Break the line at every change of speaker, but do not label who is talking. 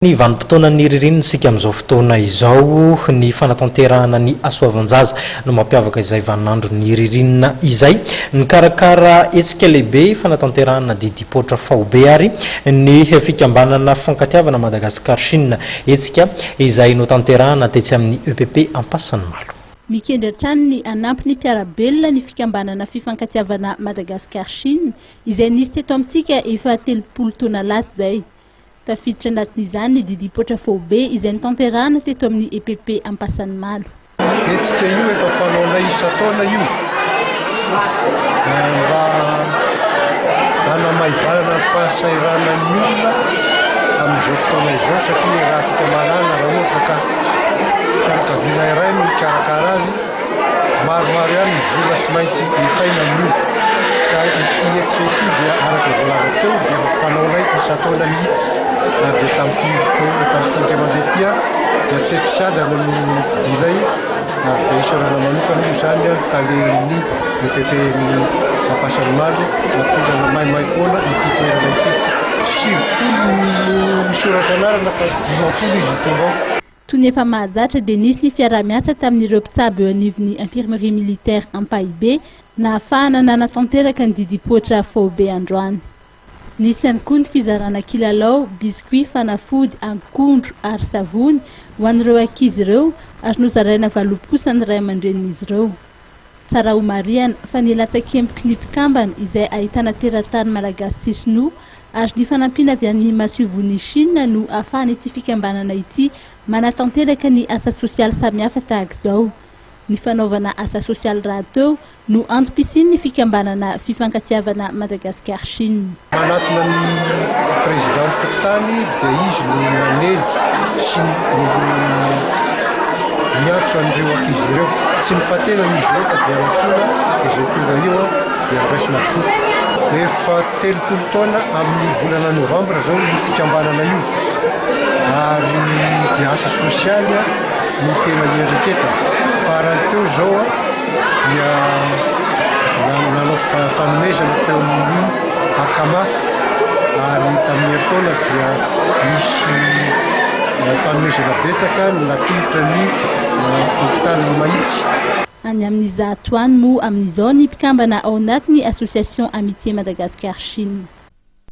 Ny vanim-potoana ny ririnina sika amin'izao fotoana izao ny fanatanterahana ny asoavan-jaza no mampiavaka izay vaninandro ny ririnina izay. Ny karakara hetsika lehibe fanatanterahana didipoitra faobe ary ny fikambanana fankatiavana Madagasikara Chine hetsika izay no tanterahana tetsy amin'ny EPP Ampasanimalo.
Mikendra trano ny anampy ny mpiarabelona ny fikambanana fifankatiavana Madagasikara Chine izay nisy teto amintsika efa 30 taona lasa zay. Tafiditra anatin'izany ny didipoitra faobe izay nitanterahana teto amin'ny EPP Ampasanimalo.
Hetsika io efa fanaonay isa-taona io mba hanamaivalana ny fahasairana ny olona amin'izao fotoana izao satria raha afaka malala raha ohatra ka fianakaviana iray no mikarakara azy maromaro ihany ny vola tsy maintsy efaina amin'io ka ity hetsika ity dia araka voalavako teo dia efa fanaonay isa-taona mihitsy ary dia tamin'ity indray mandeha tia dia tetisiady amin'ny fidilay ary dia isarana manokana io zany talerin'ny EPP ny Ampasanimalo natokana maimaimpoana ity toerana ity 70 misoratra anarana fa 20 izy tonga ao.
Toy ny efa mahazatra dia nisy ny fiara-miasa tamin'ireo mpitsabo eo anivon'ny infirmerie militaire Ampahibé na ahafahana nanatanteraka ny didipoitra faobe androany. Nisy ihany koa ny fizarana kilalao, biscuit, fanafody, akondro ary savony ho an'ireo ankizy ireo ary nozaraina valopy kosa ny ray aman-drenin'izy ireo. Tsara homariana fa nilatsakembo klipy kambana izay ahitana teratany malagasy sy sinoa ary ny fanampiana avy amin'ny masivon'ny Chine no ahafahany ity fikambanana ity manatanteraka ny asa sosialy samihafa tahaka izao. Ny fanaovana asa sosialy raha teo no antom-pisiany ny fikambanana fifankatiavana Madagasikara Chine.
Manatona ny président fokontany dia izy no manely sy miantso an'ireo ankizy ireo tsy mifatena n'izy ireo fa dia antsona izay tonga io dia andraisina fotoana. Efa 30 taona amin'ny volana novambra zao ny fikambanana io ary dia asa sosialy no tena iendriketana. Farany teo zao dia nanao fanomezana teo amin'ny Akama ary tamin'ny herintaona dia misy fanomezana betsaka natolotra ny hôpitaly Mahitsy.
Any amin'ny zato any moa amin'izao ny mpikambana ao anatin'ny association Amitié Madagasikara Chine.